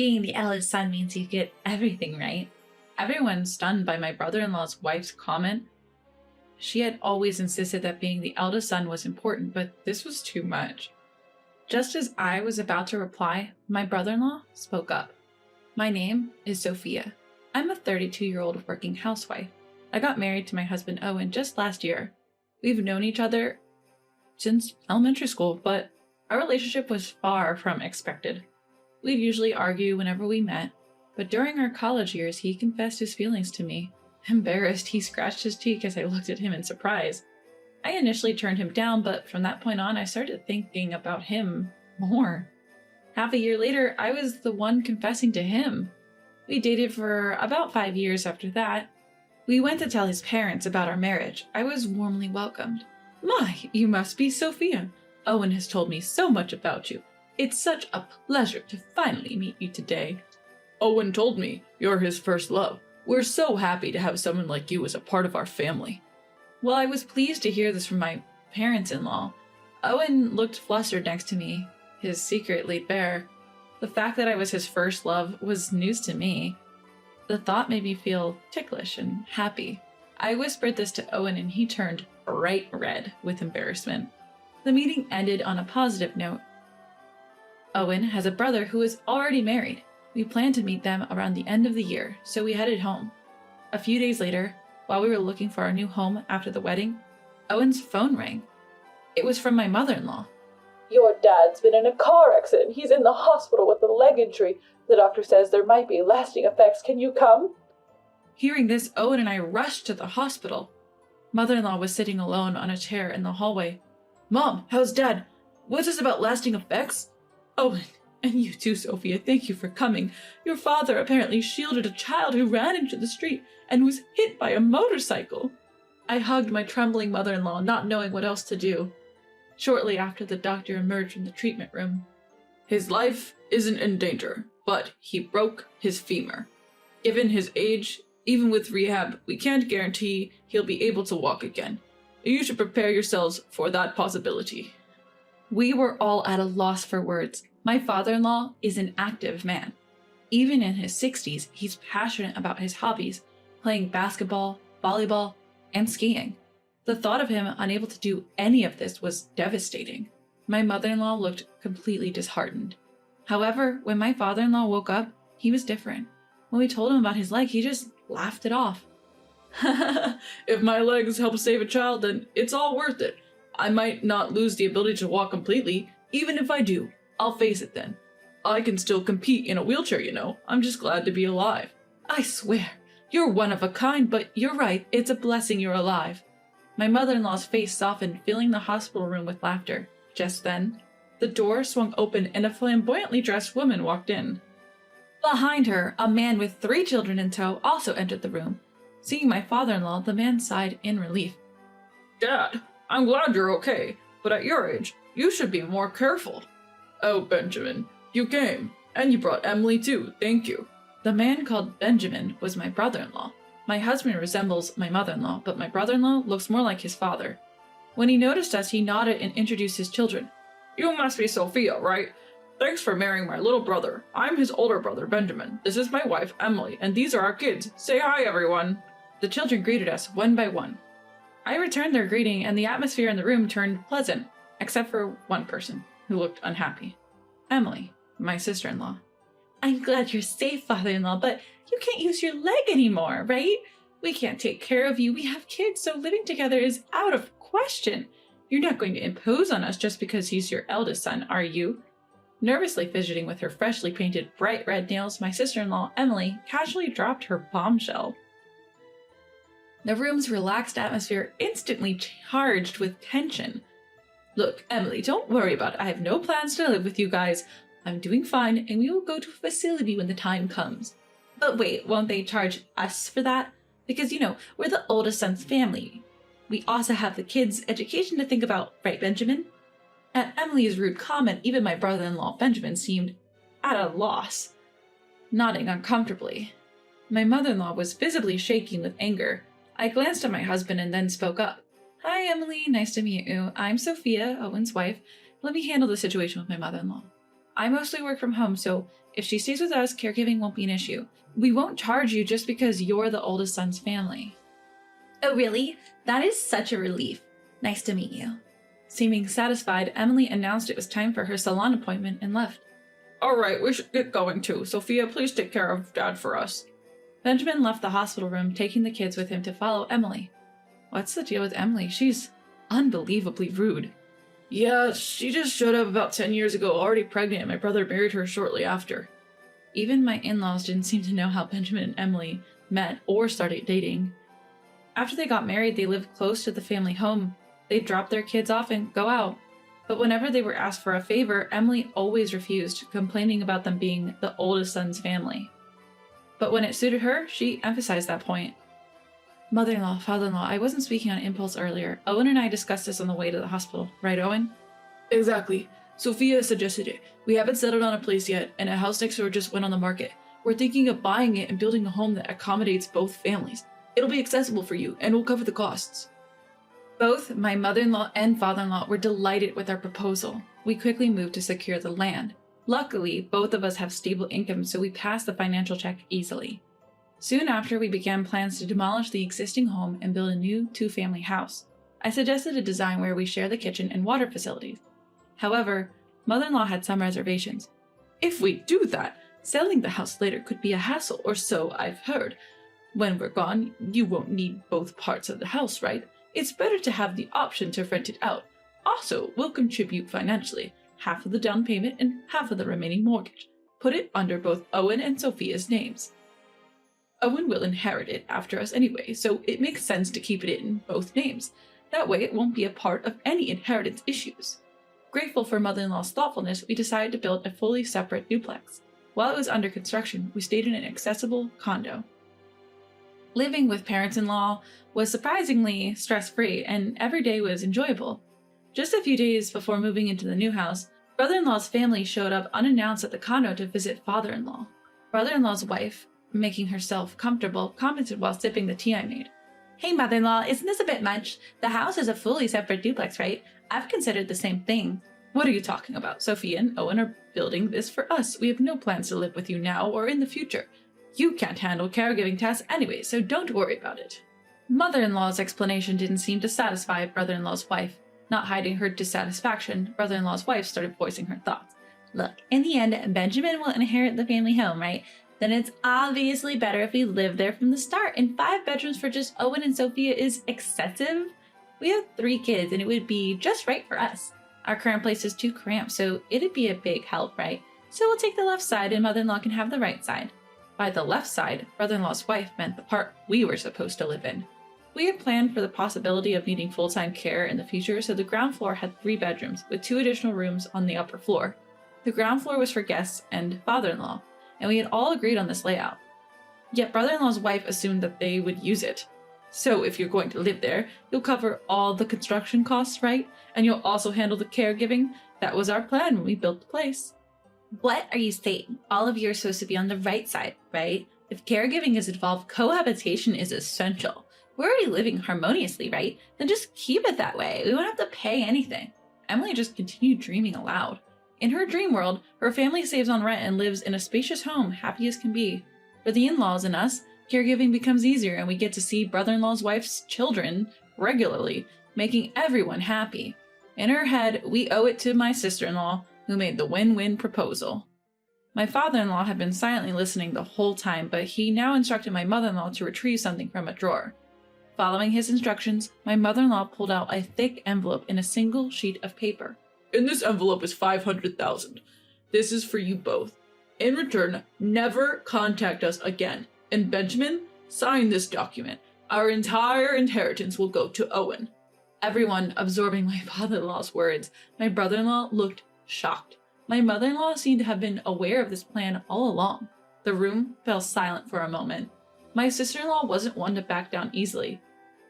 Being the eldest son means you get everything, right? Everyone's stunned by my brother-in-law's wife's comment. She had always insisted that being the eldest son was important, but this was too much. Just as I was about to reply, my brother-in-law spoke up. My name is Sophia. I'm a 32-year-old working housewife. I got married to my husband Owen just last year. We've known each other since elementary school, but our relationship was far from expected. We'd usually argue whenever we met, but during our college years, he confessed his feelings to me. Embarrassed, he scratched his cheek as I looked at him in surprise. I initially turned him down, but from that point on, I started thinking about him more. Half a year later, I was the one confessing to him. We dated for about 5 years after that. We went to tell his parents about our marriage. I was warmly welcomed. My, you must be Sophia. Owen has told me so much about you. It's such a pleasure to finally meet you today. Owen told me you're his first love. We're so happy to have someone like you as a part of our family. Well, I was pleased to hear this from my parents-in-law. Owen looked flustered next to me, his secret laid bare. The fact that I was his first love was news to me. The thought made me feel ticklish and happy. I whispered this to Owen and he turned bright red with embarrassment. The meeting ended on a positive note. Owen has a brother who is already married. We planned to meet them around the end of the year, so we headed home. A few days later, while we were looking for our new home after the wedding, Owen's phone rang. It was from my mother-in-law. Your dad's been in a car accident. He's in the hospital with a leg injury. The doctor says there might be lasting effects. Can you come? Hearing this, Owen and I rushed to the hospital. Mother-in-law was sitting alone on a chair in the hallway. Mom, how's Dad? What's this about lasting effects? Owen, and you too, Sophia, thank you for coming. Your father apparently shielded a child who ran into the street and was hit by a motorcycle. I hugged my trembling mother-in-law, not knowing what else to do. Shortly after, the doctor emerged from the treatment room. His life isn't in danger, but he broke his femur. Given his age, even with rehab, we can't guarantee he'll be able to walk again. You should prepare yourselves for that possibility. We were all at a loss for words. My father-in-law is an active man. Even in his 60s, he's passionate about his hobbies, playing basketball, volleyball, and skiing. The thought of him unable to do any of this was devastating. My mother-in-law looked completely disheartened. However, when my father-in-law woke up, he was different. When we told him about his leg, he just laughed it off. If my legs help save a child, then it's all worth it. I might not lose the ability to walk completely. Even if I do, I'll face it then. I can still compete in a wheelchair, you know. I'm just glad to be alive. I swear, you're one of a kind, but you're right, it's a blessing you're alive. My mother-in-law's face softened, filling the hospital room with laughter. Just then, the door swung open and a flamboyantly dressed woman walked in. Behind her, a man with 3 children in tow also entered the room. Seeing my father-in-law, the man sighed in relief. Dad, I'm glad you're okay, but at your age, you should be more careful. Oh, Benjamin, you came, and you brought Emily too, thank you. The man called Benjamin was my brother-in-law. My husband resembles my mother-in-law, but my brother-in-law looks more like his father. When he noticed us, he nodded and introduced his children. You must be Sophia, right? Thanks for marrying my little brother. I'm his older brother, Benjamin. This is my wife, Emily, and these are our kids. Say hi, everyone. The children greeted us one by one. I returned their greeting, and the atmosphere in the room turned pleasant, except for one person, who looked unhappy. Emily, my sister-in-law. I'm glad you're safe, father-in-law, but you can't use your leg anymore, right? We can't take care of you. We have kids, so living together is out of question. You're not going to impose on us just because he's your eldest son, are you? Nervously fidgeting with her freshly painted bright red nails, my sister-in-law, Emily, casually dropped her bombshell. The room's relaxed atmosphere instantly charged with tension. Look, Emily, don't worry about it. I have no plans to live with you guys. I'm doing fine, and we will go to a facility when the time comes. But wait, won't they charge us for that? Because, you know, we're the oldest son's family. We also have the kids' education to think about, right, Benjamin? At Emily's rude comment, even my brother-in-law, Benjamin, seemed at a loss, nodding uncomfortably. My mother-in-law was visibly shaking with anger. I glanced at my husband and then spoke up. Hi, Emily. Nice to meet you. I'm Sophia, Owen's wife. Let me handle the situation with my mother-in-law. I mostly work from home, so if she stays with us, caregiving won't be an issue. We won't charge you just because you're the oldest son's family. Oh, really? That is such a relief. Nice to meet you. Seeming satisfied, Emily announced it was time for her salon appointment and left. All right, we should get going too. Sophia, please take care of Dad for us. Benjamin left the hospital room, taking the kids with him to follow Emily. What's the deal with Emily? She's unbelievably rude. Yeah, she just showed up about 10 years ago, already pregnant, and my brother married her shortly after. Even my in-laws didn't seem to know how Benjamin and Emily met or started dating. After they got married, they lived close to the family home. They'd drop their kids off and go out. But whenever they were asked for a favor, Emily always refused, complaining about them being the oldest son's family. But when it suited her, she emphasized that point. Mother-in-law, father-in-law, I wasn't speaking on impulse earlier. Owen and I discussed this on the way to the hospital. Right, Owen? Exactly. Sophia suggested it. We haven't settled on a place yet, and a house next door just went on the market. We're thinking of buying it and building a home that accommodates both families. It'll be accessible for you, and we'll cover the costs. Both my mother-in-law and father-in-law were delighted with our proposal. We quickly moved to secure the land. Luckily, both of us have stable incomes, so we passed the financial check easily. Soon after, we began plans to demolish the existing home and build a new two-family house. I suggested a design where we share the kitchen and water facilities. However, mother-in-law had some reservations. If we do that, selling the house later could be a hassle, or so I've heard. When we're gone, you won't need both parts of the house, right? It's better to have the option to rent it out. Also, we'll contribute financially, half of the down payment and half of the remaining mortgage. Put it under both Owen and Sophia's names. Owen will inherit it after us anyway, so it makes sense to keep it in both names. That way it won't be a part of any inheritance issues. Grateful for mother-in-law's thoughtfulness, we decided to build a fully separate duplex. While it was under construction, we stayed in an accessible condo. Living with parents-in-law was surprisingly stress-free, and every day was enjoyable. Just a few days before moving into the new house, brother-in-law's family showed up unannounced at the condo to visit father-in-law. Brother-in-law's wife, making herself comfortable, commented while sipping the tea I made. Hey, mother-in-law, isn't this a bit much? The house is a fully separate duplex, right? I've considered the same thing. What are you talking about? Sophia and Owen are building this for us. We have no plans to live with you now or in the future. You can't handle caregiving tasks anyway, so don't worry about it. Mother-in-law's explanation didn't seem to satisfy brother-in-law's wife. Not hiding her dissatisfaction, brother-in-law's wife started voicing her thoughts. Look, in the end, Benjamin will inherit the family home, right? Then it's obviously better if we live there from the start, and 5 bedrooms for just Owen and Sophia is excessive. We have 3 kids, and it would be just right for us. Our current place is too cramped, so it'd be a big help, right? So we'll take the left side, and mother-in-law can have the right side. By the left side, brother-in-law's wife meant the part we were supposed to live in. We had planned for the possibility of needing full-time care in the future, so the ground floor had 3 bedrooms, with 2 additional rooms on the upper floor. The ground floor was for guests and father-in-law, and we had all agreed on this layout. Yet brother-in-law's wife assumed that they would use it. So if you're going to live there, you'll cover all the construction costs, right? And you'll also handle the caregiving. That was our plan when we built the place. What are you saying? All of you are supposed to be on the right side, right? If caregiving is involved, cohabitation is essential. We're already living harmoniously, right? Then just keep it that way. We won't have to pay anything. Emily just continued dreaming aloud. In her dream world, her family saves on rent and lives in a spacious home, happy as can be. For the in-laws and us, caregiving becomes easier and we get to see brother-in-law's wife's children regularly, making everyone happy. In her head, we owe it to my sister-in-law, who made the win-win proposal. My father-in-law had been silently listening the whole time, but he now instructed my mother-in-law to retrieve something from a drawer. Following his instructions, my mother-in-law pulled out a thick envelope in a single sheet of paper. In this envelope is $500,000. This is for you both. In return, never contact us again. And Benjamin, sign this document. Our entire inheritance will go to Owen. Everyone absorbing my father-in-law's words, my brother-in-law looked shocked. My mother-in-law seemed to have been aware of this plan all along. The room fell silent for a moment. My sister-in-law wasn't one to back down easily.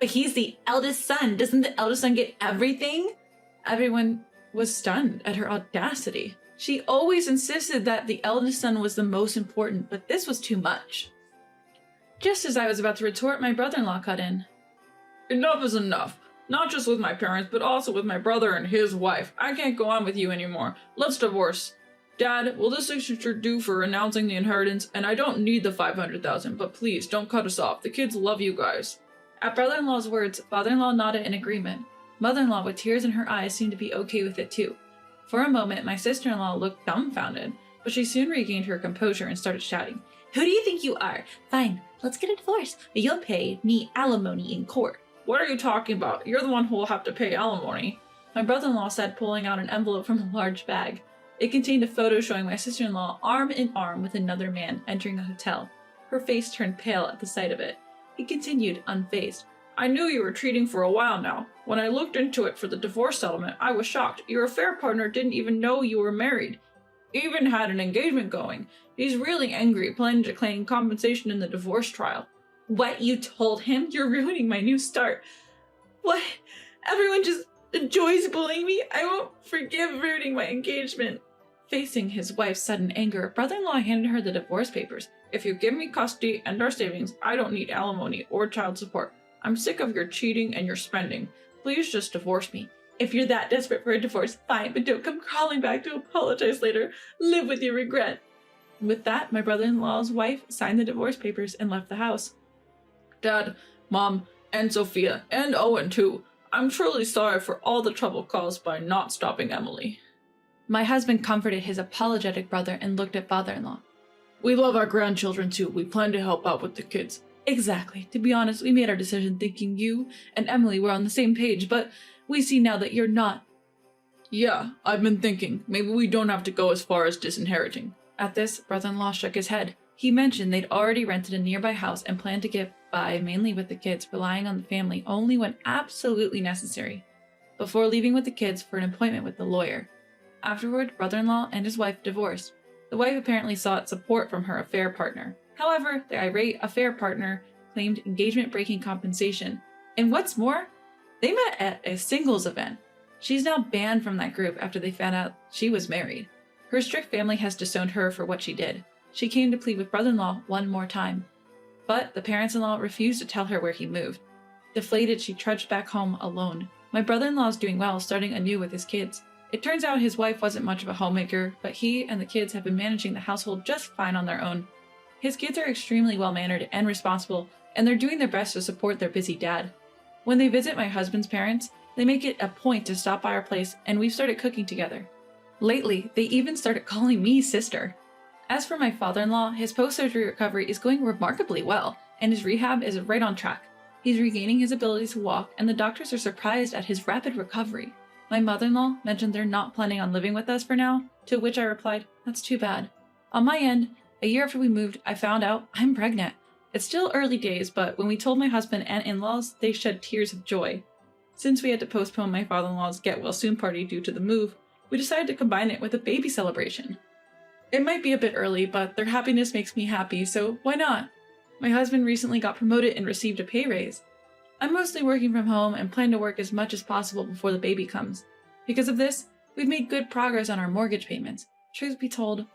But he's the eldest son. Doesn't the eldest son get everything? Everyone was stunned at her audacity. She always insisted that the eldest son was the most important, but this was too much. Just as I was about to retort, my brother-in-law cut in. Enough is enough. Not just with my parents, but also with my brother and his wife. I can't go on with you anymore. Let's divorce. Dad, will this signature do for announcing the inheritance? And I don't need the 500,000, but please don't cut us off. The kids love you guys. At brother-in-law's words, father-in-law nodded in agreement. Mother-in-law, with tears in her eyes, seemed to be okay with it too. For a moment, my sister-in-law looked dumbfounded, but she soon regained her composure and started shouting, "Who do you think you are? Fine, let's get a divorce, but you'll pay me alimony in court." What are you talking about? You're the one who will have to pay alimony. My brother-in-law said, pulling out an envelope from a large bag. It contained a photo showing my sister-in-law arm in arm with another man entering a hotel. Her face turned pale at the sight of it. He continued, unfazed. I knew you were cheating for a while now. When I looked into it for the divorce settlement, I was shocked. Your affair partner didn't even know you were married. Even had an engagement going. He's really angry, planning to claim compensation in the divorce trial. What, you told him? You're ruining my new start. What? Everyone just enjoys bullying me? I won't forgive ruining my engagement. Facing his wife's sudden anger, brother-in-law handed her the divorce papers. If you give me custody and our savings, I don't need alimony or child support. I'm sick of your cheating and your spending. Please just divorce me. If you're that desperate for a divorce, fine, but don't come crawling back to apologize later. Live with your regret. With that, my brother-in-law's wife signed the divorce papers and left the house. Dad, Mom, and Sophia, and Owen too. I'm truly sorry for all the trouble caused by not stopping Emily. My husband comforted his apologetic brother and looked at father-in-law. We love our grandchildren too. We plan to help out with the kids. Exactly. To be honest, we made our decision thinking you and Emily were on the same page, but we see now that you're not. Yeah, I've been thinking. Maybe we don't have to go as far as disinheriting. At this, brother-in-law shook his head. He mentioned they'd already rented a nearby house and planned to get by mainly with the kids, relying on the family only when absolutely necessary, before leaving with the kids for an appointment with the lawyer. Afterward, brother-in-law and his wife divorced. The wife apparently sought support from her affair partner. However, the irate affair partner claimed engagement-breaking compensation. And what's more, they met at a singles event. She's now banned from that group after they found out she was married. Her strict family has disowned her for what she did. She came to plead with brother-in-law one more time, but the parents-in-law refused to tell her where he moved. Deflated, she trudged back home alone. My brother-in-law is doing well, starting anew with his kids. It turns out his wife wasn't much of a homemaker, but he and the kids have been managing the household just fine on their own. His kids are extremely well-mannered and responsible, and they're doing their best to support their busy dad. When they visit my husband's parents, they make it a point to stop by our place, and we've started cooking together. Lately, they even started calling me sister. As for my father-in-law, his post-surgery recovery is going remarkably well, and his rehab is right on track. He's regaining his ability to walk, and the doctors are surprised at his rapid recovery. My mother-in-law mentioned they're not planning on living with us for now, to which I replied, that's too bad. On my end, a year after we moved, I found out I'm pregnant. It's still early days, but when we told my husband and in-laws, they shed tears of joy. Since we had to postpone my father-in-law's get-well-soon party due to the move, we decided to combine it with a baby celebration. It might be a bit early, but their happiness makes me happy, so why not? My husband recently got promoted and received a pay raise. I'm mostly working from home and plan to work as much as possible before the baby comes. Because of this, we've made good progress on our mortgage payments. Truth be told,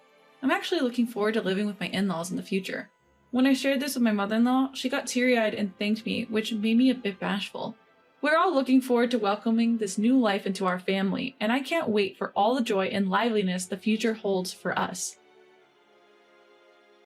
I'm actually looking forward to living with my in-laws in the future. When I shared this with my mother-in-law, she got teary-eyed and thanked me, which made me a bit bashful. We're all looking forward to welcoming this new life into our family, and I can't wait for all the joy and liveliness the future holds for us.